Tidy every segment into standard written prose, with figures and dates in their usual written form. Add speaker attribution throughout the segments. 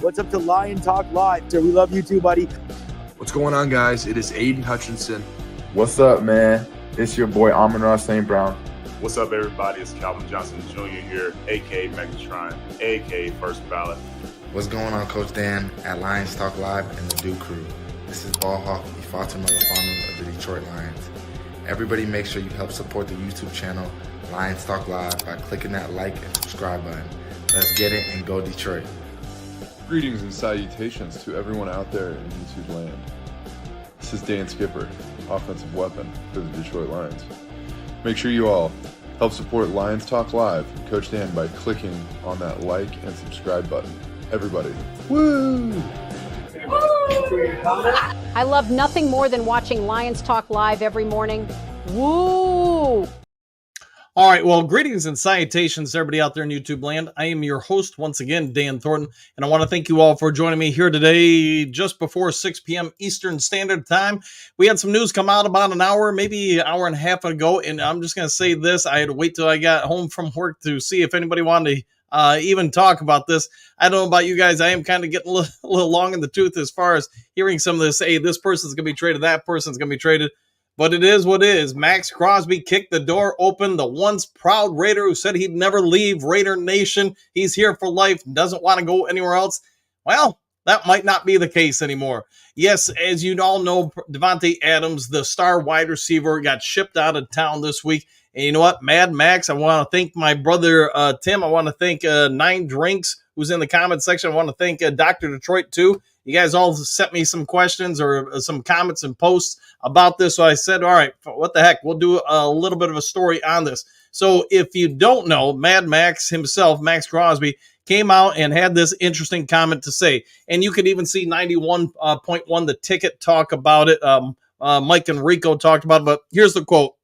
Speaker 1: What's up to Lion Talk Live? We love you too, buddy.
Speaker 2: What's going on, guys? It is Aiden Hutchinson.
Speaker 3: What's up, man? It's your boy Amon-Ra St. Brown.
Speaker 4: What's up, everybody? It's Calvin Johnson Jr. here, a.k.a. Megatron, a.k.a. First Ballot.
Speaker 5: What's going on, Coach Dan at Lions Talk Live and the Duke Crew. This is Ball Hawk Ifeatu Melifonwu of the Detroit Lions. Everybody make sure you help support the YouTube channel Lions Talk Live by clicking that like and subscribe button. Let's get it and go Detroit.
Speaker 6: Greetings and salutations to everyone out there in YouTube land. This is Dan Skipper, offensive weapon for the Detroit Lions. Make sure you all help support Lions Talk Live and Coach Dan by clicking on that like and subscribe button. Everybody, woo!
Speaker 7: I love nothing more than watching Lions Talk Live every morning. Woo!
Speaker 8: All right, well, greetings and salutations to everybody out there in YouTube land. I am your host once again, Dan Thornton, and I want to thank you all for joining me here today just before 6 p.m. Eastern Standard Time. We had some news come out about an hour, maybe an hour and a half ago, and I'm just going to say this. I had to wait till I got home from work to see if anybody wanted to even talk about this. I don't know about you guys. I am kind of getting a little long in the tooth as far as hearing some of this. Hey, this person's going to be traded, that person's going to be traded. But it is what it is. Maxx Crosby kicked the door open. The once proud Raider who said he'd never leave Raider Nation. He's here for life, doesn't want to go anywhere else. Well, that might not be the case anymore. Yes, as you all know, Davante Adams, the star wide receiver, got shipped out of town this week. And you know what? Mad Max, I want to thank my brother Tim. I want to thank Nine Drinks, who's in the comment section. I want to thank Dr. Detroit, too. You guys all sent me some questions or some comments and posts about this. So I said, all right, what the heck? We'll do a little bit of a story on this. So if you don't know, Mad Max himself, Maxx Crosby, came out and had this interesting comment to say. And you could even see 91.1, the ticket, talk about it. Mike and Rico talked about it. But here's the quote.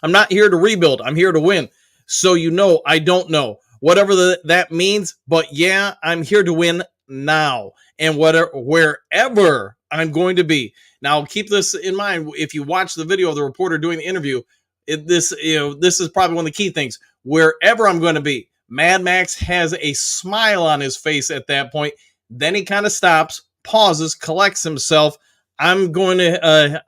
Speaker 8: I'm not here to rebuild. I'm here to win. So you know I don't know. Whatever that means. But yeah, I'm here to win now. And wherever I'm going to be. Now, keep this in mind. If you watch the video of the reporter doing the interview, this is probably one of the key things. Wherever I'm going to be, Mad Max has a smile on his face at that point. Then he kind of stops, pauses, collects himself. I'm going to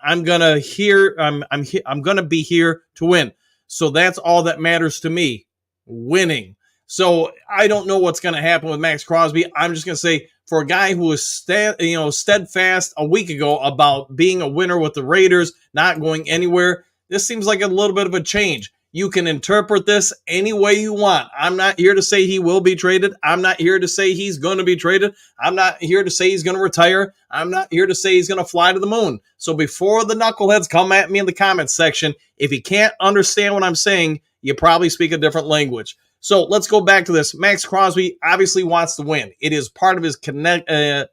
Speaker 8: be here to win. So that's all that matters to me, winning. So I don't know what's going to happen with Maxx Crosby. I'm just going to say, for a guy who was steadfast a week ago about being a winner with the Raiders, not going anywhere, this seems like a little bit of a change. You can interpret this any way you want. I'm not here to say he will be traded. I'm not here to say he's going to be traded. I'm not here to say he's going to retire. I'm not here to say he's going to fly to the moon. So before the knuckleheads come at me in the comments section, if you can't understand what I'm saying, you probably speak a different language. So let's go back to this. Maxx Crosby obviously wants to win. It is part of his competitive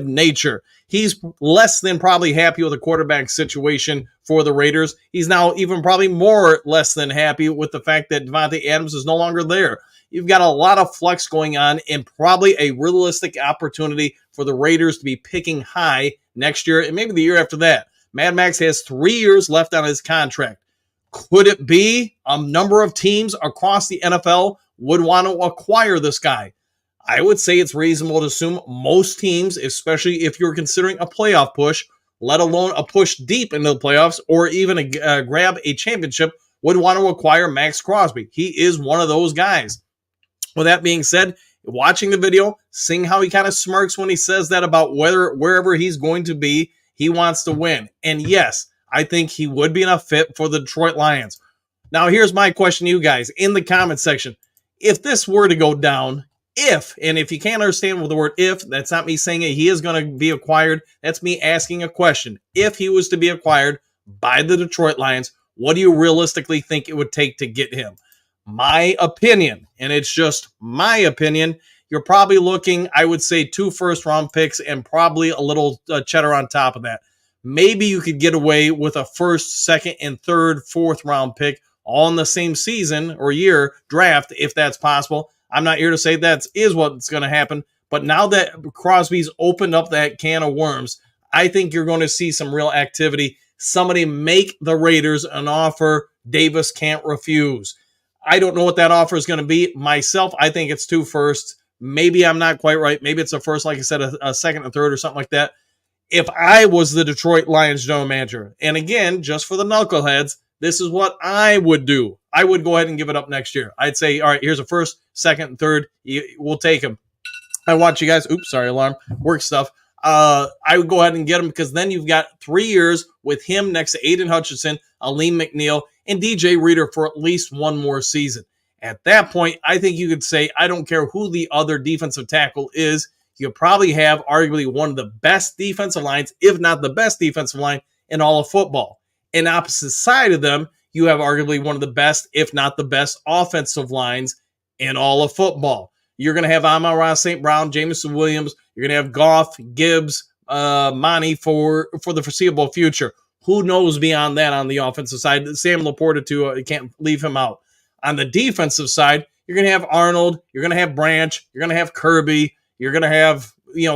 Speaker 8: nature. He's less than probably happy with the quarterback situation for the Raiders. He's now even probably more less than happy with the fact that Davante Adams is no longer there. You've got a lot of flux going on and probably a realistic opportunity for the Raiders to be picking high next year and maybe the year after that. Mad Max has 3 years left on his contract. Could it be a number of teams across the NFL would want to acquire this guy? I would say it's reasonable to assume most teams, especially if you're considering a playoff push, let alone a push deep into the playoffs or even grab a championship, would want to acquire Maxx Crosby. He is one of those guys. With that being said, watching the video, seeing how he kind of smirks when he says that about wherever he's going to be, he wants to win. And yes, I think he would be enough fit for the Detroit Lions. Now, here's my question to you guys in the comment section. If this were to go down, if you can't understand with the word if, that's not me saying he is going to be acquired. That's me asking a question. If he was to be acquired by the Detroit Lions, what do you realistically think it would take to get him? My opinion, and it's just my opinion, you're probably looking, I would say, 2 first-round picks and probably a little cheddar on top of that. Maybe you could get away with a first, second, and third, fourth-round pick all in the same season or year draft, if that's possible. I'm not here to say that is what's going to happen, but now that Crosby's opened up that can of worms, I think you're going to see some real activity. Somebody make the Raiders an offer Davis can't refuse. I don't know what that offer is going to be. Myself, I think it's 2 firsts, Maybe I'm not quite right. Maybe it's a first, like I said, a second, a third, or something like that. If I was the Detroit Lions general manager, and again, just for the knuckleheads, this is what I would do. I would go ahead and give it up next year. I'd say, all right, here's a first, second, and third. We'll take them. I want you guys, oops, sorry, alarm, work stuff. I would go ahead and get him because then you've got 3 years with him next to Aiden Hutchinson, Aleem McNeil, and DJ Reader for at least one more season. At that point, I think you could say, I don't care who the other defensive tackle is. You probably have arguably one of the best defensive lines, if not the best defensive line in all of football. And opposite side of them, you have arguably one of the best, if not the best, offensive lines in all of football. You're going to have Amon-Ra St. Brown, Jameson Williams. You're going to have Goff, Gibbs, Monty for the foreseeable future. Who knows beyond that on the offensive side? Sam Laporta, too. You can't leave him out. On the defensive side, you're going to have Arnold. You're going to have Branch. You're going to have Kirby. You're going to have,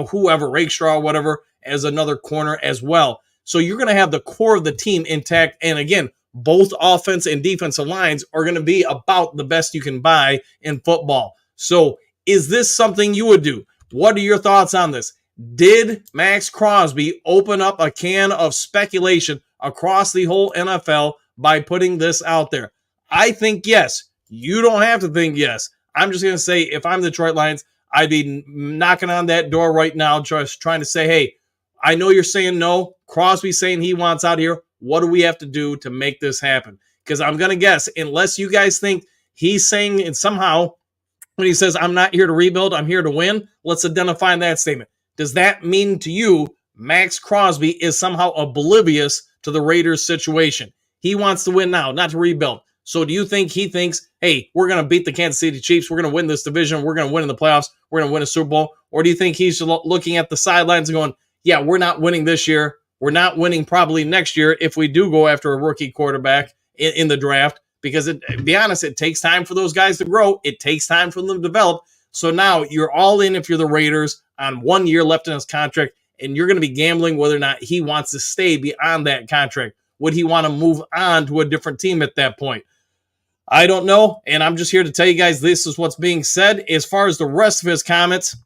Speaker 8: whoever, Rakestraw, whatever, as another corner as well. So you're going to have the core of the team intact. And again, both offense and defensive lines are going to be about the best you can buy in football. So is this something you would do? What are your thoughts on this? Did Maxx Crosby open up a can of speculation across the whole NFL by putting this out there? I think yes. You don't have to think yes. I'm just going to say, if I'm the Detroit Lions, I'd be knocking on that door right now, just trying to say, hey, I know you're saying no. Crosby's saying he wants out here. What do we have to do to make this happen? Because I'm going to guess, unless you guys think he's saying it somehow, when he says, I'm not here to rebuild, I'm here to win, let's identify that statement. Does that mean to you Maxx Crosby is somehow oblivious to the Raiders situation? He wants to win now, not to rebuild. So do you think he thinks, hey, we're going to beat the Kansas City Chiefs, we're going to win this division, we're going to win in the playoffs, we're going to win a Super Bowl? Or do you think he's looking at the sidelines and going, yeah, we're not winning this year, we're not winning probably next year if we do go after a rookie quarterback in the draft? Because, to be honest, it takes time for those guys to grow. It takes time for them to develop. So now you're all in if you're the Raiders on 1 year left in his contract, and you're going to be gambling whether or not he wants to stay beyond that contract. Would he want to move on to a different team at that point? I don't know, and I'm just here to tell you guys this is what's being said. As far as the rest of his comments,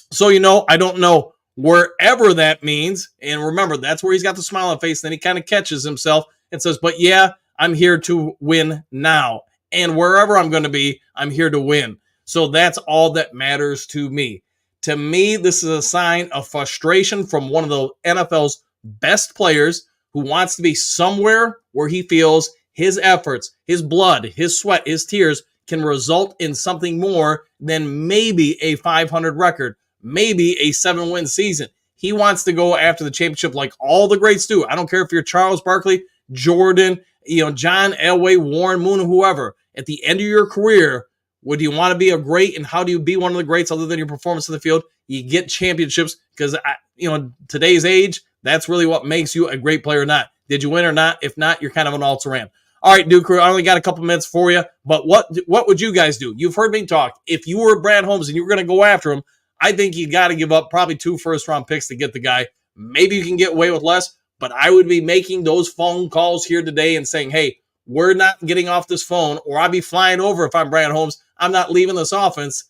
Speaker 8: so I don't know wherever that means. And remember, that's where he's got the smile on face. Then he kind of catches himself and says, but yeah, I'm here to win now. And wherever I'm going to be, I'm here to win. So that's all that matters to me. To me, this is a sign of frustration from one of the NFL's best players who wants to be somewhere where he feels his efforts, his blood, his sweat, his tears can result in something more than maybe a 500 record, maybe a 7-win season. He wants to go after the championship like all the greats do. I don't care if you're Charles Barkley, Jordan, John Elway, Warren Moon, whoever. At the end of your career, would you want to be a great, and how do you be one of the greats other than your performance in the field? You get championships because, today's age, that's really what makes you a great player or not. Did you win or not? If not, you're kind of an all-around. All right, Duke Crew, I only got a couple minutes for you, but what would you guys do? You've heard me talk. If you were Brad Holmes and you were going to go after him, I think you got to give up probably 2 first-round picks to get the guy. Maybe you can get away with less, but I would be making those phone calls here today and saying, hey, we're not getting off this phone, or I'll be flying over if I'm Brad Holmes. I'm not leaving this offense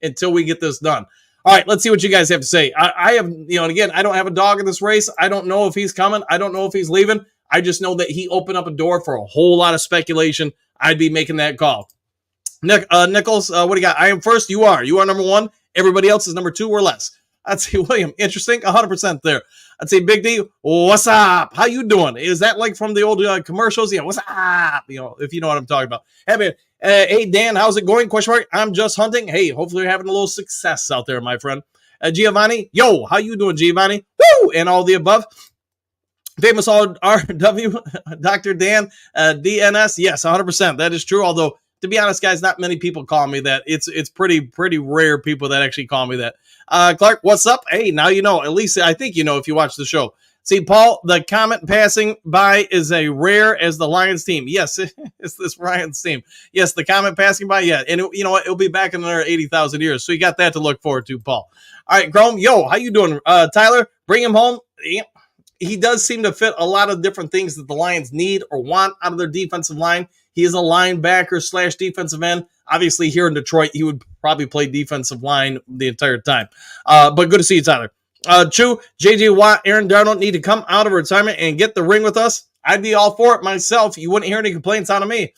Speaker 8: until we get this done. All right, let's see what you guys have to say. I have, and again, I don't have a dog in this race. I don't know if he's coming. I don't know if he's leaving. I just know that he opened up a door for a whole lot of speculation. I'd be making that call. Nichols, what do you got? I am first. You are number 1. Everybody else is number 2 or less. I'd say William, interesting, 100% there. I'd say Big D, what's up? How you doing? Is that like from the old commercials? Yeah, what's up? If you know what I'm talking about. Hey, man. Hey, Dan, how's it going? Question mark. I'm just hunting. Hey, hopefully you're having a little success out there, my friend. Giovanni, yo, how you doing, Giovanni? Woo! And all the above. Famous RW, Dr. Dan, DNS. Yes, 100%. That is true. Although, to be honest, guys, not many people call me that. It's pretty rare people that actually call me that. Clark, what's up? Hey, now you know. At least I think you know if you watch the show. See, Paul, the comment passing by is a rare as the Lions team. Yes, it's this Lions team. Yes, the comment passing by, yeah. And you know what? It'll be back in another 80,000 years. So you got that to look forward to, Paul. All right, Chrome, yo, how you doing? Tyler, bring him home. He does seem to fit a lot of different things that the Lions need or want out of their defensive line. He is a linebacker / defensive end. Obviously, here in Detroit, he would probably play defensive line the entire time. But good to see you, Tyler. Chu, J.J. Watt, Aaron Darnold need to come out of retirement and get the ring with us. I'd be all for it myself. You wouldn't hear any complaints out of me.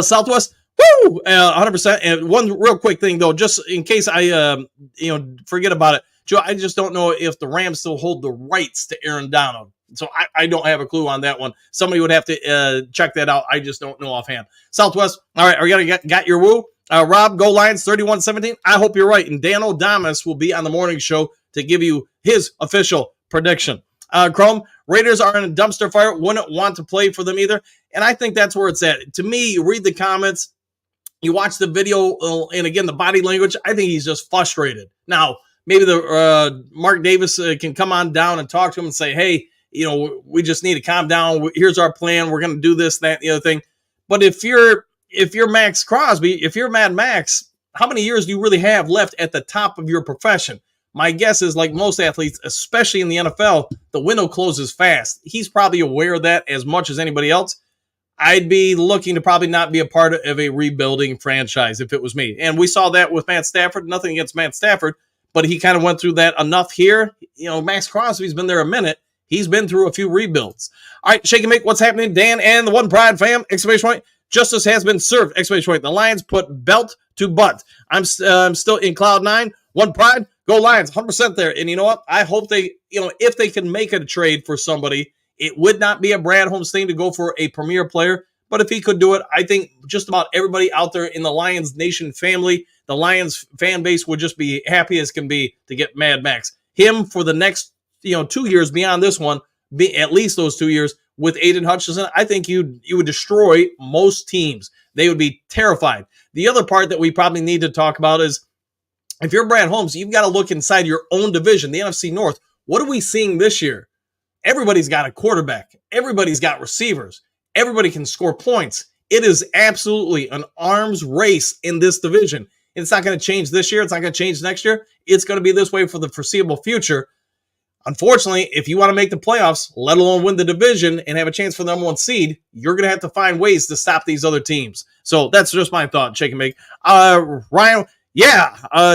Speaker 8: Southwest, woo, 100%. And one real quick thing, though, just in case I, forget about it. Joe, I just don't know if the Rams still hold the rights to Aaron Donald. So I don't have a clue on that one. Somebody would have to check that out. I just don't know offhand. Southwest, all right, are you gonna got your woo? Rob, go Lions 31-17. I hope you're right. And Dan O'Damas will be on the morning show to give you his official prediction. Chrome, Raiders are in a dumpster fire. Wouldn't want to play for them either. And I think that's where it's at. To me, you read the comments, you watch the video, and again, the body language, I think he's just frustrated. Now, maybe the Mark Davis can come on down and talk to him and say, hey, we just need to calm down. Here's our plan. We're going to do this, that, and the other thing. But if you're Maxx Crosby, if you're Mad Max, how many years do you really have left at the top of your profession? My guess is, like most athletes, especially in the NFL, the window closes fast. He's probably aware of that as much as anybody else. I'd be looking to probably not be a part of a rebuilding franchise if it was me. And we saw that with Matt Stafford. Nothing against Matt Stafford, but he kind of went through that enough here. Maxx Crosby's been there a minute. He's been through a few rebuilds. All right, Shake and Make, what's happening? Dan and the One Pride fam, exclamation point. Justice has been served, exclamation point. The Lions put belt to butt. I'm still in cloud nine. One Pride, go Lions, 100% there. And you know what? I hope they, if they can make a trade for somebody, it would not be a Brad Holmes thing to go for a premier player. But if he could do it, I think just about everybody out there in the Lions Nation family, the Lions fan base would just be happy as can be to get Mad Max. Him for the next 2 years beyond this one, be at least those 2 years with Aiden Hutchinson, I think you would destroy most teams. They would be terrified. The other part that we probably need to talk about is if you're Brad Holmes, you've got to look inside your own division, the NFC North. What are we seeing this year? Everybody's got a quarterback. Everybody's got receivers. Everybody can score points. It is absolutely an arms race in this division. It's not going to change this year. It's not going to change next year. It's going to be this way for the foreseeable future. Unfortunately, if you want to make the playoffs, let alone win the division and have a chance for the number one seed, you're going to have to find ways to stop these other teams. So that's just my thought, Shake and Make. Ryan,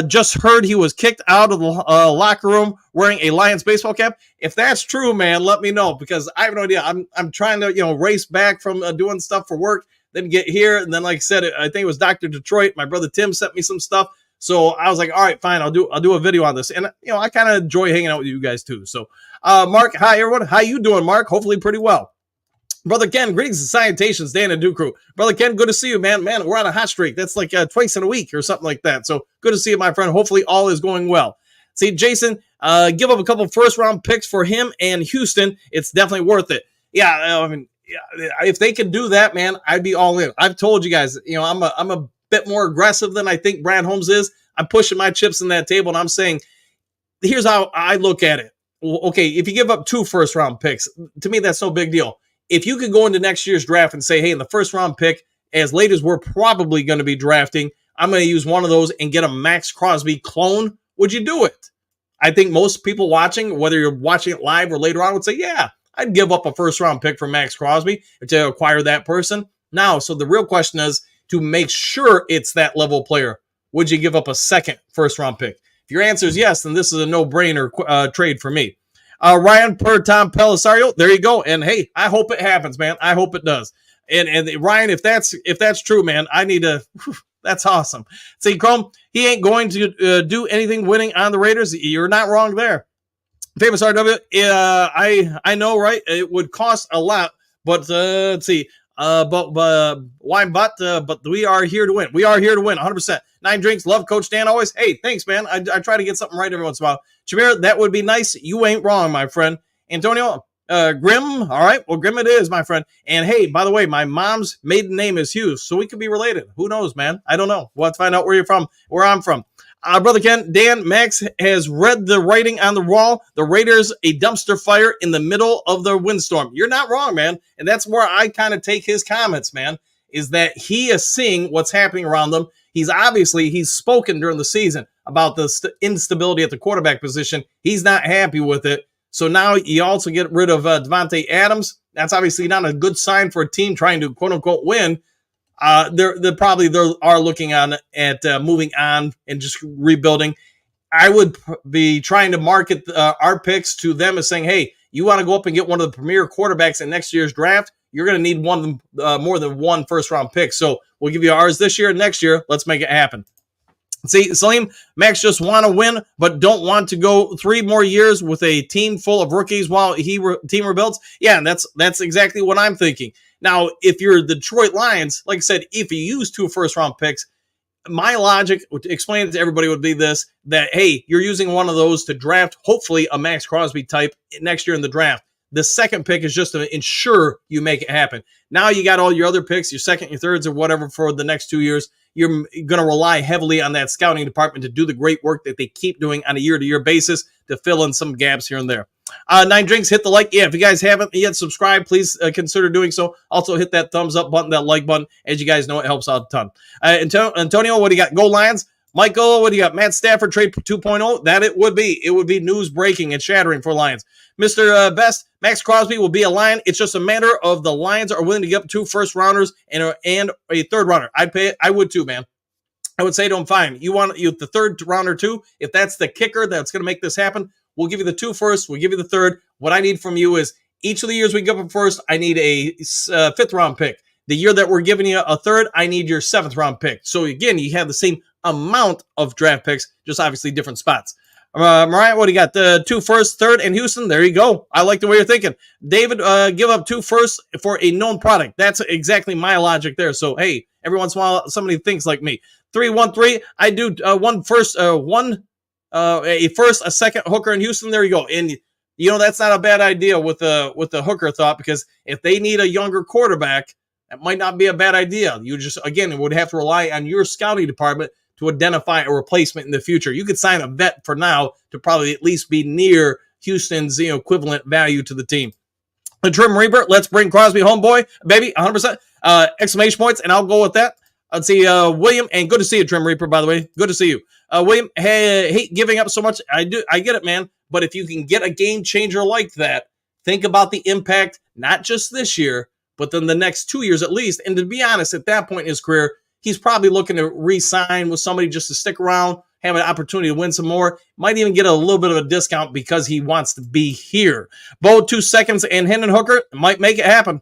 Speaker 8: just heard he was kicked out of the locker room wearing a Lions baseball cap. If that's true, man, let me know because I have no idea. I'm trying to race back from doing stuff for work, then get here, and then like I said, I think it was Dr. Detroit. My brother Tim sent me some stuff. So I was like, all right, fine, I'll do a video on this. And, I kind of enjoy hanging out with you guys too. So, Mark, hi, everyone. How you doing, Mark? Hopefully pretty well. Brother Ken, greetings and salutations, Dan and Duke Crew. Brother Ken, good to see you, man. Man, we're on a hot streak. That's like twice in a week or something like that. So good to see you, my friend. Hopefully all is going well. See, Jason, give up a couple first-round picks for him and Houston. It's definitely worth it. Yeah, if they could do that, man, I'd be all in. I've told you guys, I'm a bit more aggressive than I think Brad Holmes is. I'm pushing my chips in that table, and I'm saying, here's how I look at it. Okay, if you give up 2 first-round picks, to me, that's no big deal. If you could go into next year's draft and say, hey, in the first-round pick, as late as we're probably going to be drafting, I'm going to use one of those and get a Maxx Crosby clone, would you do it? I think most people watching, whether you're watching it live or later on, would say, yeah, I'd give up a first-round pick for Maxx Crosby to acquire that person. Now, so the real question is, to make sure it's that level player, would you give up a second first-round pick? If your answer is yes, then this is a no-brainer trade for me. Ryan per Tom Pellisario, there you go. And hey, I hope it happens, man. I hope it does. And Ryan, if that's true, man, I need to. That's awesome. See, Chrome, he ain't going to do anything winning on the Raiders. You're not wrong there. Famous RW, I know, right? It would cost a lot, but let's see. But why? But we are here to win. We are here to win, 100%. 9 drinks, love Coach Dan always. Hey, thanks, man. I try to get something right every once in a while. Shamir, that would be nice. You ain't wrong, my friend. Antonio, Grim. All right, well, Grim it is, my friend. And hey, by the way, my mom's maiden name is Hughes, so we could be related. Who knows, man? I don't know. We'll have to find out where you're from, where I'm from. Brother Ken, Dan, Max has read the writing on the wall. The Raiders, a dumpster fire in the middle of the windstorm. You're not wrong, man. And that's where I kind of take his comments, man, is that he is seeing what's happening around them. He's spoken during the season about the instability at the quarterback position. He's not happy with it. So now you also get rid of Devontae Adams. That's obviously not a good sign for a team trying to, quote-unquote, win. they're probably are looking on at moving on and just rebuilding. I would be trying to market our picks to them as saying, hey, you want to go up and get one of the premier quarterbacks in next year's draft, you're going to need one more than one first-round pick. So we'll give you ours this year and next year. Let's make it happen. See, Salim, Max just want to win, but don't want to go 3 more years with a team full of rookies while team rebuilds. Yeah, and that's exactly what I'm thinking. Now, if you're the Detroit Lions, like I said, if you use 2 first-round picks, my logic to explain it to everybody would be this, that, hey, you're using one of those to draft, hopefully, a Maxx Crosby type next year in the draft. The second pick is just to ensure you make it happen. Now you got all your other picks, your second, your thirds, or whatever for the next 2 years. You're going to rely heavily on that scouting department to do the great work that they keep doing on a year-to-year basis to fill in some gaps here and there. 9 Drinks, hit the like. Yeah, if you guys haven't yet subscribed, please consider doing so. Also, hit that thumbs up button, that like button. As you guys know, it helps out a ton. Antonio, what do you got? Go Lions. Michael, what do you got? Matt Stafford, trade 2.0. That it would be. It would be news breaking and shattering for Lions. Mr. Best, Maxx Crosby will be a Lion. It's just a matter of the Lions are willing to give up 2 first-rounders and a third-rounder. I'd pay it. I would too, man. I would say to him, fine. You want the third rounder too? If that's the kicker that's going to make this happen, we'll give you the 2 first. We'll give you the third. What I need from you is each of the years we give up first, I need a 5th-round pick. The year that we're giving you a third, I need your 7th-round pick. So, again, you have the same amount of draft picks, just obviously different spots. Mariah, what do you got? The 2 first, third, and Houston. There you go. I like the way you're thinking. David, give up 2 first for a known product. That's exactly my logic there. So, hey, every once in a while, somebody thinks like me. 3-1-3. I do 1 first, a first, a second hooker in Houston. There you go. And that's not a bad idea with the hooker thought, because if they need a younger quarterback, that might not be a bad idea. You just, again, would have to rely on your scouting department to identify a replacement in the future. You could sign a vet for now to probably at least be near Houston's equivalent value to the team. The Trim Reaper, let's bring Crosby home, boy, baby, 100%. Exclamation points, and I'll go with that. Let's see, William, and good to see you, Trim Reaper, by the way. Good to see you. William, hate giving up so much. I get it, man. But if you can get a game changer like that, think about the impact, not just this year, but then the next 2 years at least. And to be honest, at that point in his career, he's probably looking to re-sign with somebody just to stick around, have an opportunity to win some more. Might even get a little bit of a discount because he wants to be here. Bo, 2 seconds, and Hendon Hooker might make it happen.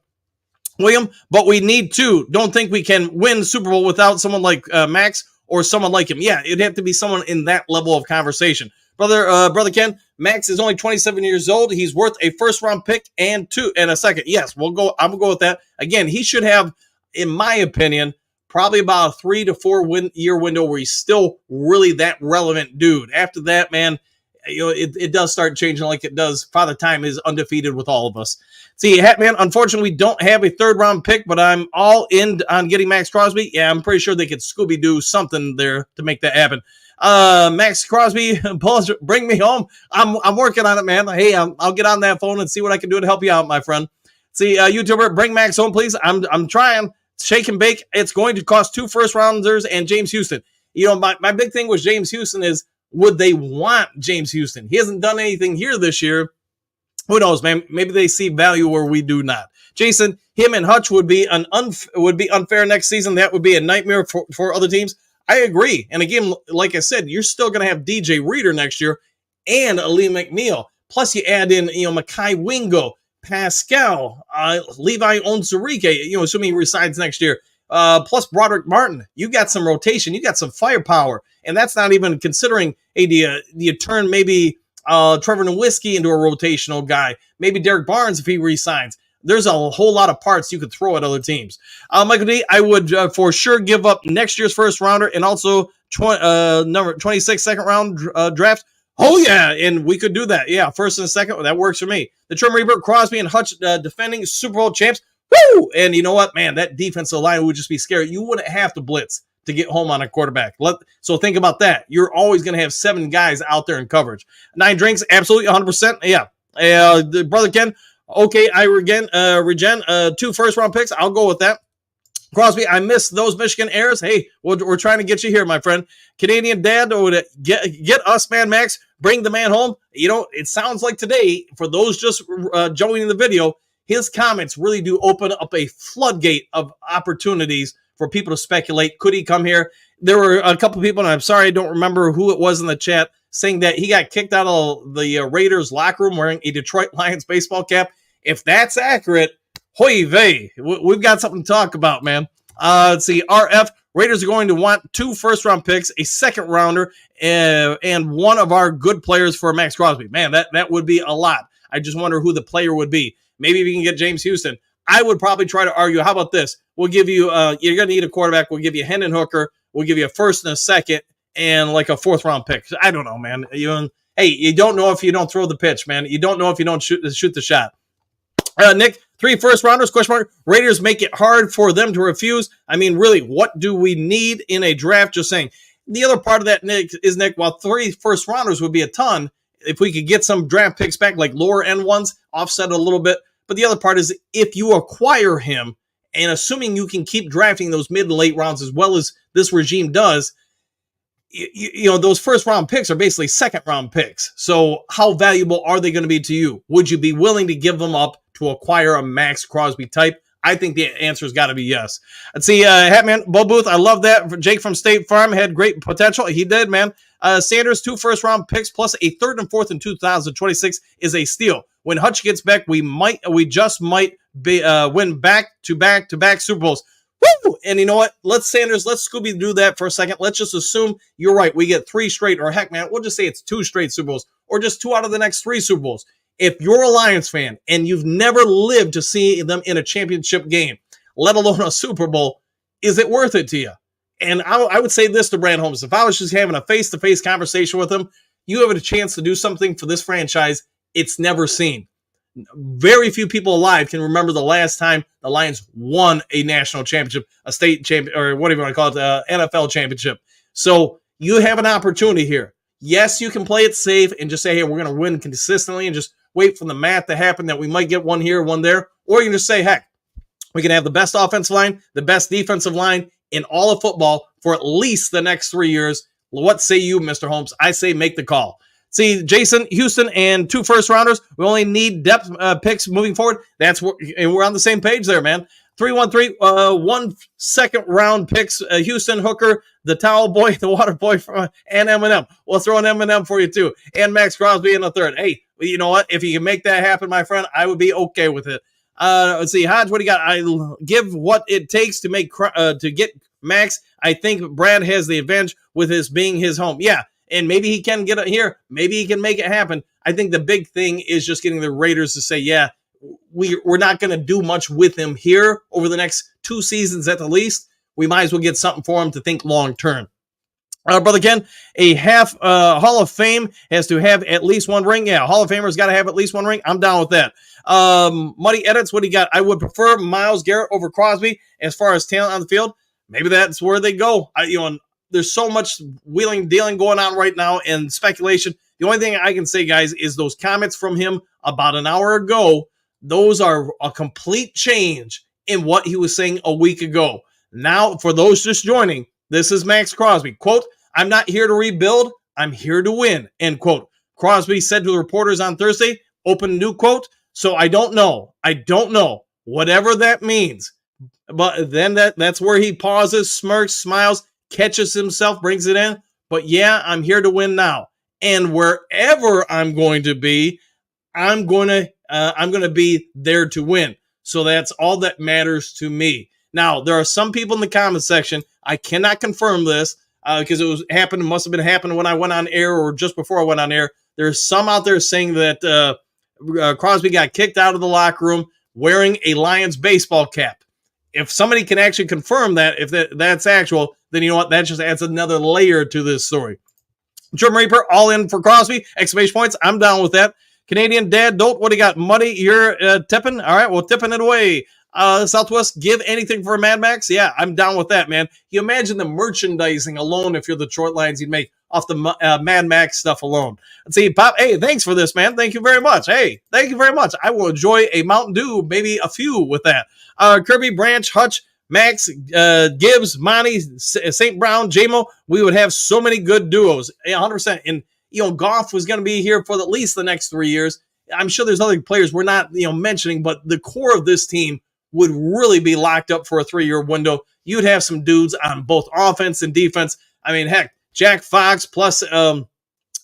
Speaker 8: William, but we need 2. Don't think we can win Super Bowl without someone like Max or someone like him. Yeah, it'd have to be someone in that level of conversation. Brother Ken, Max is only 27 years old. He's worth a first-round pick and a second. Yes, I'm gonna go with that. Again, he should have, in my opinion, probably about a 3 to 4 year window where he's still really that relevant dude. After that, man, it does start changing like it does. Father Time is undefeated with all of us. See, Hatman, unfortunately, we don't have a 3rd-round pick, but I'm all in on getting Maxx Crosby. Yeah, I'm pretty sure they could Scooby-Doo something there to make that happen. Maxx Crosby, bring me home. I'm working on it, man. Hey, I'll get on that phone and see what I can do to help you out, my friend. See, YouTuber, bring Max home, please. I'm trying. Shake and bake. It's going to cost 2 first-rounders and James Houston. My big thing with James Houston is, would they want James Houston? He hasn't done anything here this year. Who knows, man? Maybe they see value where we do not. Jason, him and Hutch would be unfair next season. That would be a nightmare for other teams. I agree. And again, like I said, you're still going to have DJ Reader next year and Ali McNeil. Plus, you add in, Mekhi Wingo, Pascal, Levi Onwuzurike, assuming he resigns next year. Plus Broderick Martin. You got some rotation. You got some firepower. And that's not even considering, hey, do you turn maybe Trevor Nowitzki into a rotational guy? Maybe Derek Barnes if he resigns. There's a whole lot of parts you could throw at other teams. Michael D, I would for sure give up next year's first rounder and also number 26 second round draft. Oh, yeah, and we could do that. Yeah, first and a second. That works for me. The Trim Reaper, Crosby, and Hutch defending Super Bowl champs. Woo! And you know what, man? That defensive line would just be scary. You wouldn't have to blitz to get home on a quarterback. So think about that. You're always going to have 7 guys out there in coverage. 9 Drinks, absolutely 100%. Yeah. Brother Ken, okay, I regen 2 first-round picks. I'll go with that. Crosby, I miss those Michigan airs. Hey, we're trying to get you here, my friend. Canadian Dad, get us, man, Max. Bring the man home. It sounds like today, for those just joining the video, his comments really do open up a floodgate of opportunities for people to speculate. Could he come here? There were a couple people, and I'm sorry I don't remember who it was in the chat, saying that he got kicked out of the Raiders locker room wearing a Detroit Lions baseball cap. If that's accurate, hoy vey, we've got something to talk about, man. Let's see, RF, Raiders are going to want 2 first-round picks, a second-rounder, and one of our good players for Maxx Crosby. Man, that would be a lot. I just wonder who the player would be. Maybe we can get James Houston. I would probably try to argue, how about this? We'll give you, you're going to need a quarterback. We'll give you Hendon Hooker. We'll give you a first and a second and like a 4th-round pick. I don't know, man. Hey, you don't know if you don't throw the pitch, man. You don't know if you don't shoot the shot. Nick, 3 first-rounders, question mark. Raiders make it hard for them to refuse. I mean, really, what do we need in a draft? Just saying. The other part of that, Nick, while 3 first-rounders would be a ton, if we could get some draft picks back, like lower end ones, offset a little bit. But the other part is if you acquire him, and assuming you can keep drafting those mid and late rounds as well as this regime does, you know, those first-round picks are basically second-round picks. So how valuable are they going to be to you? Would you be willing to give them up to acquire a Maxx Crosby type? I think the answer's got to be yes. Let's see, Hatman, Bo Booth, I love that. Jake from State Farm had great potential. He did, man. Sanders, 2 first-round picks plus a 3rd and 4th in 2026 is a steal. When Hutch gets back, we just might be win back-to-back Super Bowls. Woo! And you know what? Let's Scooby do that for a second. Let's just assume you're right. We get 3 straight, or heck, man, we'll just say it's 2 straight Super Bowls, or just 2 out of the next 3 Super Bowls. If you're a Lions fan and you've never lived to see them in a championship game, let alone a Super Bowl, is it worth it to you? And I would say this to Brad Holmes. If I was just having a face-to-face conversation with him, you have a chance to do something for this franchise it's never seen. Very few people alive can remember the last time the Lions won a national championship, a state champion, or whatever you want to call it, NFL championship. So you have an opportunity here. Yes, you can play it safe and just say, hey, we're going to win consistently and just wait for the math to happen that we might get one here, one there. Or you can just say, heck, we can have the best offensive line, the best defensive line in all of football for at least the next 3 years. What say you, Mr. Holmes? I say make the call. See, Jason, Houston, and 2 first-rounders. We only need depth picks moving forward. And we're on the same page there, man. 3-1-3, 1 second-round picks. Houston, Hooker, the towel boy, the water boy, and Eminem. We'll throw an Eminem for you, too. And Maxx Crosby in the 3rd. Hey, you know what? If you can make that happen, my friend, I would be okay with it. Let's see, Hodge, what do you got? I give what it takes to get Max. I think Brad has the advantage with his being his home. Yeah, and maybe he can get it here. Maybe he can make it happen. I think the big thing is just getting the Raiders to say, yeah, we're not going to do much with him here over the next 2 seasons at the least. We might as well get something for him to think long term. Brother Ken, a half Hall of Fame has to have at least 1 ring. Yeah, Hall of Famer's got to have at least 1 ring. I'm down with that. Muddy Edits, what do you got? I would prefer Myles Garrett over Crosby as far as talent on the field. Maybe that's where they go. There's so much wheeling, dealing going on right now and speculation. The only thing I can say, guys, is those comments from him about an hour ago, those are a complete change in what he was saying a week ago. Now, for those just joining, this is Maxx Crosby. Quote, I'm not here to rebuild. I'm here to win, end quote. Crosby said to the reporters on Thursday, open new quote, so I don't know. Whatever that means. But then that's where he pauses, smirks, smiles, catches himself, brings it in. But yeah, I'm here to win now. And wherever I'm going to be, I'm going to be there to win. So that's all that matters to me. Now, there are some people in the comment section, I cannot confirm this because it must have been happening when I went on air or just before I went on air. There's some out there saying that Crosby got kicked out of the locker room wearing a Lions baseball cap. If somebody can actually confirm that, if that's actual, then you know what? That just adds another layer to this story. Jim Reaper, all in for Crosby, exclamation points. I'm down with that. Canadian Dad, Dolt, what do you got? Muddy, you're tipping? All right, well, tipping it away. Southwest, give anything for Mad Max? Yeah, I'm down with that, man. You imagine the merchandising alone if you're the Detroit Lions you'd make off the Mad Max stuff alone. Let's see, Pop, hey, thanks for this, man. Thank you very much. Hey, thank you very much. I will enjoy a Mountain Dew, maybe a few with that. Kirby, Branch, Hutch, Max, Gibbs, Monty, St. Brown, JMO, we would have so many good duos, 100%. And, Goff was going to be here for at least the next 3 years. I'm sure there's other players we're not, mentioning, but the core of this team would really be locked up for a 3-year window. you'd have some dudes on both offense and defense. I mean, heck, Jack Fox plus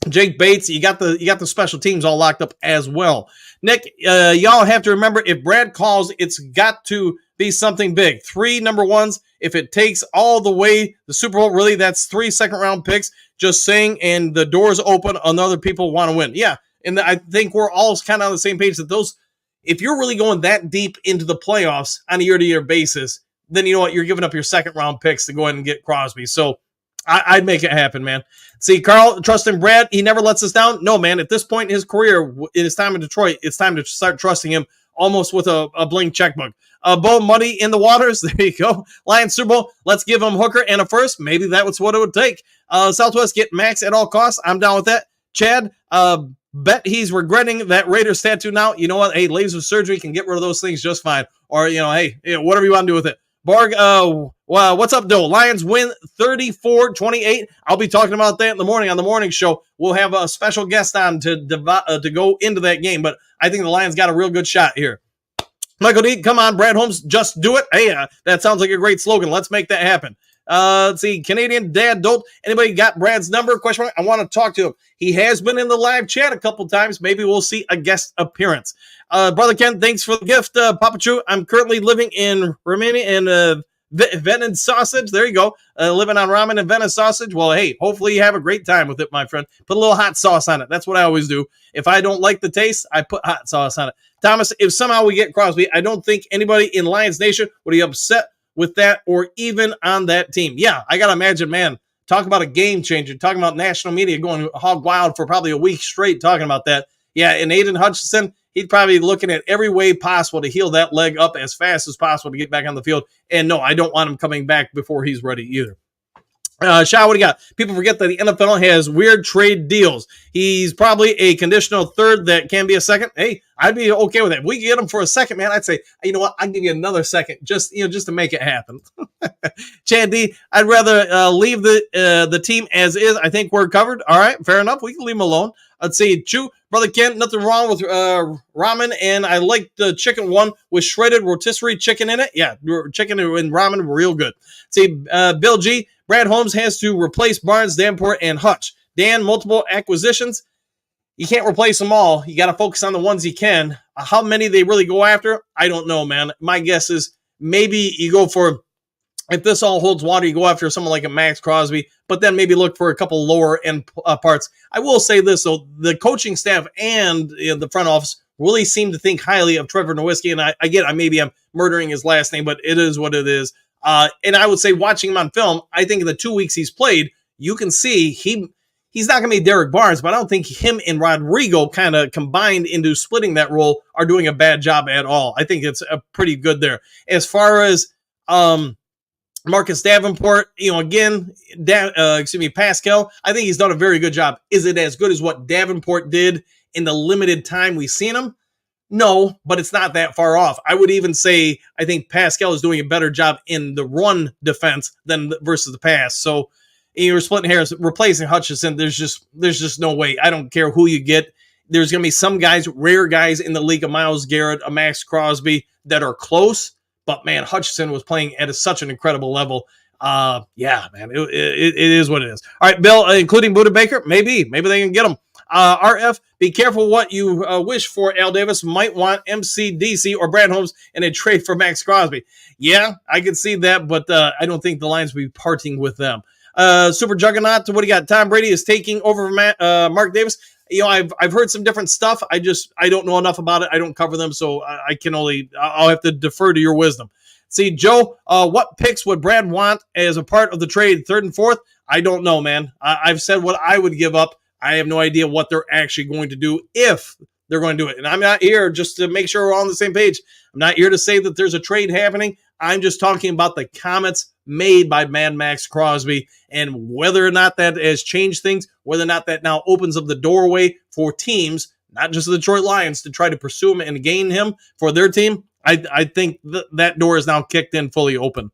Speaker 8: Jake Bates, you got the special teams all locked up as well. Nick, y'all have to remember, if Brad calls, it's got to be something big. 3 number ones. If it takes all the way the Super Bowl, really, that's 3 second-round picks. Just saying, and the doors open on other people want to win. Yeah, and I think we're all kind of on the same page that those, if you're really going that deep into the playoffs on a year-to-year basis, then you know what, you're giving up your second-round picks to go ahead and get Crosby. So I'd make it happen, man. See, Carl, trusting Brad, he never lets us down. No, man, at this point in his career, it is time in Detroit. It's time to start trusting him almost with a blank checkbook. Bo Muddy in the waters. There you go. Lions Super Bowl. Let's give him Hooker and a first. Maybe that was what it would take. Southwest, get Max at all costs. I'm down with that. Chad, bet he's regretting that Raiders tattoo now. You know what? Hey, laser surgery can get rid of those things just fine. Or, hey, whatever you want to do with it. Barg, what's up, Doe? Lions win 34-28. I'll be talking about that in the morning on the morning show. We'll have a special guest on to go into that game, but I think the Lions got a real good shot here. Michael D, come on, Brad Holmes, just do it. Hey, that sounds like a great slogan. Let's make that happen. Let's see, Canadian Dad Dolt. Anybody got Brad's number? Question mark. I want to talk to him. He has been in the live chat a couple times. Maybe we'll see a guest appearance. Brother Ken, thanks for the gift, Papa Chu. I'm currently living in Romania and Venice sausage. There you go. Living on ramen and Venice sausage. Well, hey, hopefully you have a great time with it, my friend. Put a little hot sauce on it. That's what I always do. If I don't like the taste, I put hot sauce on it. Thomas, if somehow we get Crosby, I don't think anybody in Lions Nation would be upset with that or even on that team. Yeah, I got to imagine, man, talk about a game changer, talking about national media going hog wild for probably a week straight talking about that. Yeah, and Aiden Hutchinson, he'd probably be looking at every way possible to heal that leg up as fast as possible to get back on the field. And no, I don't want him coming back before he's ready either. Shaw, what do you got? People forget that the NFL has weird trade deals. He's probably a conditional third that can be a second. Hey, I'd be okay with that. If we could get him for a second, man, I'd say, you know what? I'll give you another second just to make it happen. Chad D, I'd rather leave the team as is. I think we're covered. All right, fair enough. We can leave him alone. Let's see. Chew, Brother Ken, nothing wrong with ramen, and I like the chicken one with shredded rotisserie chicken in it. Yeah, chicken and ramen were real good. See, Bill G, Brad Holmes has to replace Barnes, Davenport, and Hutch. Dan, multiple acquisitions. You can't replace them all. You got to focus on the ones you can. How many they really go after, I don't know, man. My guess is maybe you go for, if this all holds water, you go after someone like a Maxx Crosby, but then maybe look for a couple lower end parts. I will say this, though. The coaching staff and the front office really seem to think highly of Trevor Nowitzki. And maybe I'm murdering his last name, but it is what it is. And I would say watching him on film, I think in the 2 weeks he's played, you can see he's not going to be Derek Barnes, but I don't think him and Rodrigo kind of combined into splitting that role are doing a bad job at all. I think it's pretty good there. As far as Marcus Davenport, again, Pascal, I think he's done a very good job. Is it as good as what Davenport did in the limited time we've seen him? No, but it's not that far off. I would even say I think Pascal is doing a better job in the run defense than versus the pass. So you're splitting hairs, replacing Hutchinson. There's just no way. I don't care who you get. There's going to be some guys, rare guys in the league, a Myles Garrett, a Maxx Crosby, that are close. But man, Hutchinson was playing at such an incredible level. Yeah, man, it is what it is. All right, Bill, including Buda Baker, maybe they can get him. RF, be careful what you wish for. Al Davis might want MCDC or Brad Holmes in a trade for Maxx Crosby. Yeah, I can see that, but I don't think the Lions will be parting with them. Super Juggernaut, what do you got? Tom Brady is taking over Mark Davis. I've heard some different stuff. I don't know enough about it. I don't cover them, so I'll have to defer to your wisdom. See, Joe, what picks would Brad want as a part of the trade, 3rd and 4th? I don't know, man. I've said what I would give up. I have no idea what they're actually going to do if they're going to do it. And I'm not here just to make sure we're all on the same page. I'm not here to say that there's a trade happening. I'm just talking about the comments made by Mad Maxx Crosby and whether or not that has changed things, whether or not that now opens up the doorway for teams, not just the Detroit Lions, to try to pursue him and gain him for their team. I think that door is now kicked in, fully open.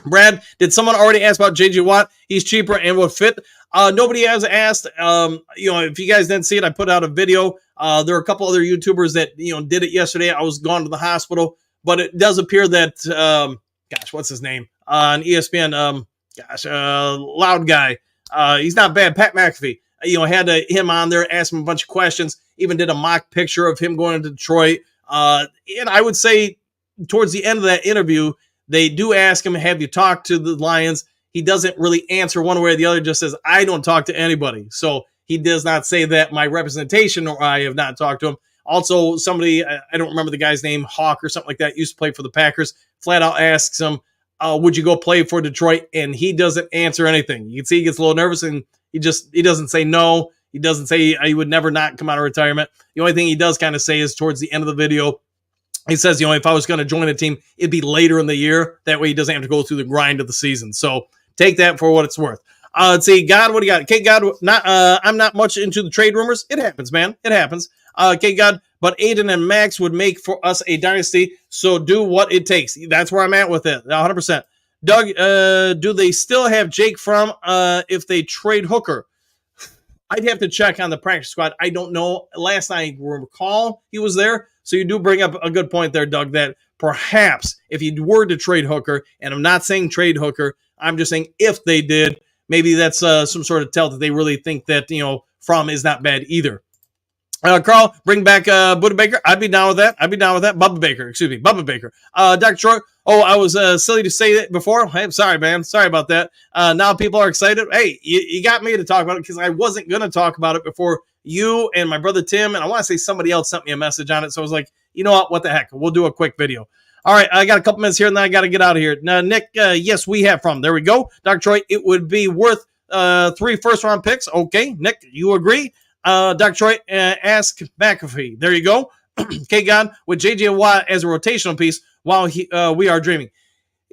Speaker 8: Brad, did someone already ask about J.J. Watt? He's cheaper and will fit. Nobody has asked. If you guys didn't see it, I put out a video. There are a couple other YouTubers that did it yesterday. I was gone to the hospital, but it does appear that gosh, what's his name on ESPN? Loud guy. He's not bad. Pat McAfee. Had him on there, asked him a bunch of questions. Even did a mock picture of him going to Detroit. And I would say towards the end of that interview, they do ask him, "Have you talked to the Lions?" He doesn't really answer one way or the other. Just says, "I don't talk to anybody." So he does not say that my representation or I have not talked to him. Also, somebody, I don't remember the guy's name, Hawk or something like that, used to play for the Packers, flat out asks him, would you go play for Detroit? And he doesn't answer anything. You can see he gets a little nervous, and he doesn't say no. He doesn't say he would never not come out of retirement. The only thing he does kind of say is towards the end of the video, he says, if I was going to join a team, it'd be later in the year. That way he doesn't have to go through the grind of the season. So take that for what it's worth. Let's see, God, what do you got? Okay, God, I'm not much into the trade rumors. It happens, man. It happens. Okay, God, but Aiden and Max would make for us a dynasty, so do what it takes. That's where I'm at with it, 100%. Doug, do they still have Jake Fromm if they trade Hooker? I'd have to check on the practice squad. I don't know. Last I recall, he was there. So you do bring up a good point there, Doug, that perhaps if you were to trade Hooker, and I'm not saying trade Hooker, I'm just saying if they did, maybe that's some sort of tell that they really think that, Fromm is not bad either. Carl, bring back Buddha Baker. I'd be down with that. Bubba Baker. Dr. Troy. Oh, I was silly to say that before. Hey, I'm sorry, man. Sorry about that. Now people are excited. Hey, you got me to talk about it because I wasn't going to talk about it before you and my brother Tim, and I want to say somebody else sent me a message on it. So I was like, you know what the heck? We'll do a quick video. All right, I got a couple minutes here, and then I got to get out of here. Now, Nick, yes, we have Fromm. There we go. Dr. Troy, it would be worth 3 first-round picks. Okay, Nick, you agree? Dr. Troy, ask McAfee. There you go. Okay, God, with J.J. Watt as a rotational piece while we are dreaming.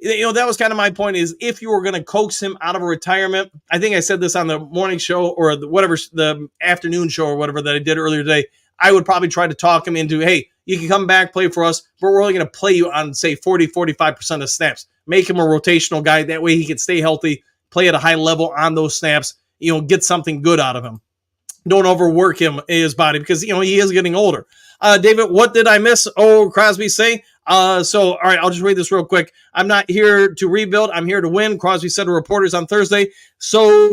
Speaker 8: That was kind of my point is if you were going to coax him out of a retirement, I think I said this on the morning show or the afternoon show or whatever that I did earlier today, I would probably try to talk him into, hey, you can come back, play for us, but we're only going to play you on, say, 40, 45% of snaps. Make him a rotational guy. That way he can stay healthy, play at a high level on those snaps, get something good out of him. Don't overwork him in his body because, he is getting older. David, what did I miss? Oh, Crosby say. All right, I'll just read this real quick. I'm not here to rebuild. I'm here to win. Crosby said to reporters on Thursday. So,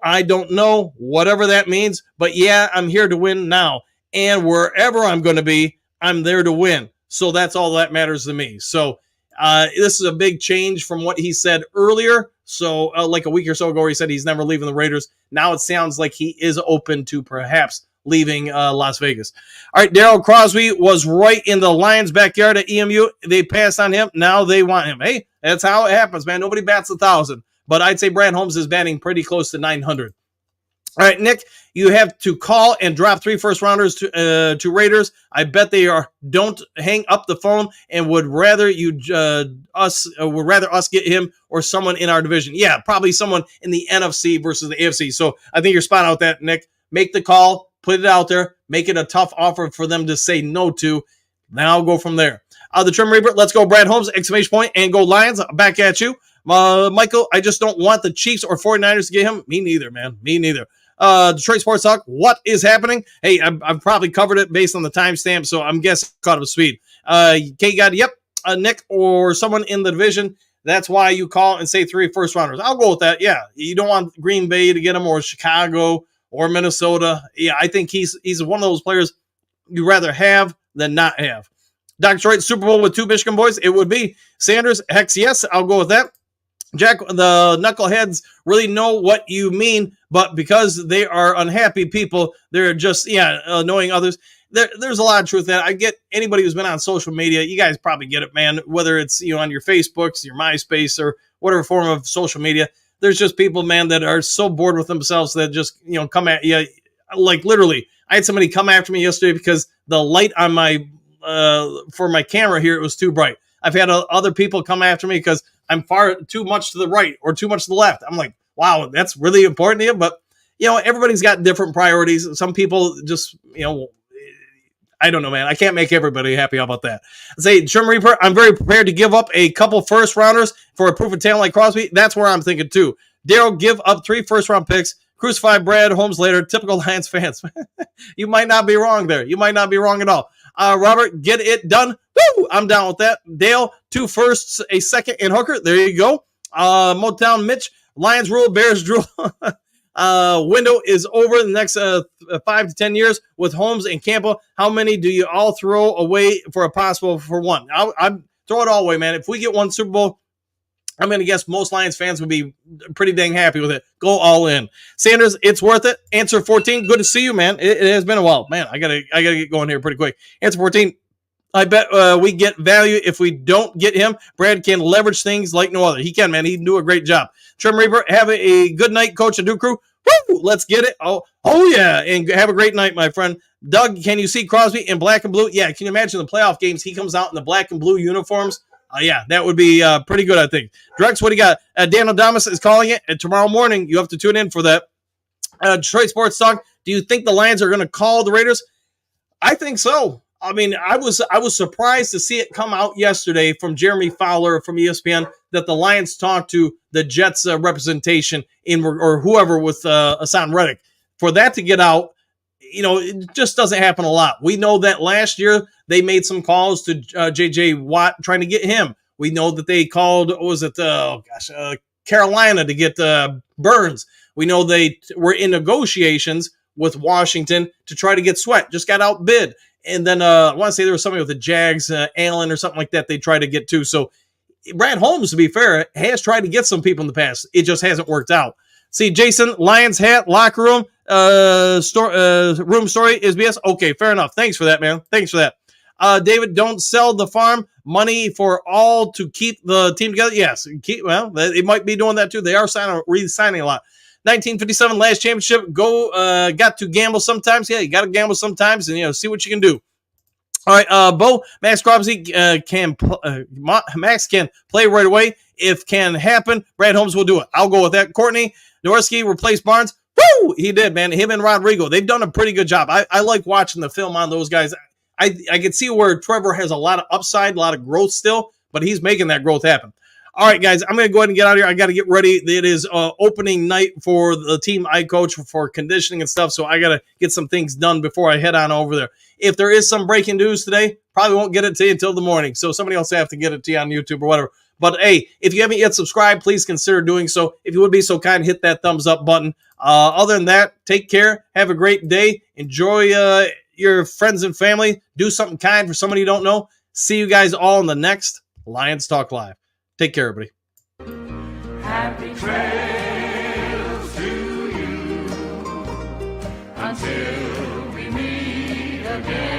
Speaker 8: I don't know, whatever that means. But, yeah, I'm here to win now. And wherever I'm going to be, I'm there to win. So that's all that matters to me. So this is a big change from what he said earlier. So like a week or so ago, where he said he's never leaving the Raiders. Now it sounds like he is open to perhaps leaving Las Vegas. All right, Daryl Crosby was right in the Lions' backyard at EMU. They passed on him. Now they want him. Hey, that's how it happens, man. Nobody bats 1,000. But I'd say Brad Holmes is batting pretty close to 900. All right, Nick, you have to call and drop 3 first-rounders to Raiders. I bet they don't hang up the phone and would rather us get him or someone in our division. Yeah, probably someone in the NFC versus the AFC. So I think you're spot on with that, Nick. Make the call, put it out there, make it a tough offer for them to say no to. Now go from there. The Trim Reaper, let's go, Brad Holmes, ! And go Lions. Back at you. Michael, I just don't want the Chiefs or 49ers to get him. Me neither, man. Me neither. Detroit Sports Talk, what is happening? Hey, I've probably covered it based on the timestamp, so I'm guessing caught up to speed. K-God, yep, Nick or someone in the division. That's why you call and say 3 first-rounders. I'll go with that, yeah. You don't want Green Bay to get him or Chicago or Minnesota. Yeah, I think he's one of those players you'd rather have than not have. Dr. Detroit, Super Bowl with 2 Michigan boys. It would be Sanders. Heck yes, I'll go with that. Jack, the knuckleheads really know what you mean, but because they are unhappy people, they're just, annoying others. There's a lot of truth in that. I get anybody who's been on social media, you guys probably get it, man, whether it's, on your Facebooks, your MySpace, or whatever form of social media. There's just people, man, that are so bored with themselves that just, come at you. Like literally, I had somebody come after me yesterday because the light on my, for my camera here, it was too bright. I've had other people come after me because I'm far too much to the right or too much to the left. I'm like, wow, that's really important to you. But, everybody's got different priorities. Some people just, I don't know, man. I can't make everybody happy. How about that? Say, Trim Reaper, I'm very prepared to give up a couple first-rounders for a proof of talent like Crosby. That's where I'm thinking, too. Daryl, give up 3 first-round picks. Crucify Brad Holmes later. Typical Lions fans. You might not be wrong there. You might not be wrong at all. Robert, get it done. Woo! Woo! I'm down with that. Dale, 2 firsts, a second, and Hooker. There you go. Motown Mitch, Lions rule, Bears drool. Window is over the next 5 to 10 years with Holmes and Campbell. How many do you all throw away for a possible for one? I'd throw it all away, man. If we get one Super Bowl, I'm going to guess most Lions fans would be pretty dang happy with it. Go all in. Sanders, it's worth it. Answer 14. Good to see you, man. It has been a while. Man, I gotta get going here pretty quick. Answer 14. I bet we get value if we don't get him. Brad can leverage things like no other. He can, man. He can do a great job. Trim Reaper, have a good night, Coach and Duke Crew. Woo! Let's get it. Oh, yeah. And have a great night, my friend. Doug, can you see Crosby in black and blue? Yeah, can you imagine the playoff games? He comes out in the black and blue uniforms. Yeah, that would be pretty good, I think. Drex, what do you got? Dan Adamas is calling it. And tomorrow morning, you have to tune in for that. Detroit Sports Talk, do you think the Lions are going to call the Raiders? I think so. I mean, I was surprised to see it come out yesterday from Jeremy Fowler from ESPN that the Lions talked to the Jets representation or whoever with Hassan Reddick. For that to get out, it just doesn't happen a lot. We know that last year they made some calls to J.J. Watt trying to get him. We know that they called, Carolina to get Burns. We know they were in negotiations with Washington to try to get Sweat. Just got outbid. And then I want to say there was somebody with the Jags, Allen or something like that they tried to get to. So Brad Holmes, to be fair, has tried to get some people in the past. It just hasn't worked out. See, Jason, Lions hat, locker room, room story is BS. Okay, fair enough. Thanks for that, man. Thanks for that. David, don't sell the farm. Money for all to keep the team together. Yes, they might be doing that too. They are re-signing a lot. 1957 last championship. Got to gamble sometimes. Yeah, you got to gamble sometimes, and see what you can do. All right, Bo, Maxx Crosby Max can play right away. If can happen, Brad Holmes will do it. I'll go with that. Courtney Norsky replaced Barnes. Woo! He did, man. Him and Rodrigo, they've done a pretty good job. I like watching the film on those guys. I can see where Trevor has a lot of upside, a lot of growth still, but he's making that growth happen. All right, guys, I'm going to go ahead and get out of here. I got to get ready. It is opening night for the team I coach for conditioning and stuff, so I got to get some things done before I head on over there. If there is some breaking news today, probably won't get it to you until the morning, so somebody else will have to get it to you on YouTube or whatever. But, hey, if you haven't yet subscribed, please consider doing so. If you would be so kind, hit that thumbs up button. Other than that, take care. Have a great day. Enjoy your friends and family. Do something kind for somebody you don't know. See you guys all in the next Lions Talk Live. Take care, everybody.
Speaker 9: Happy trails to you until we meet again.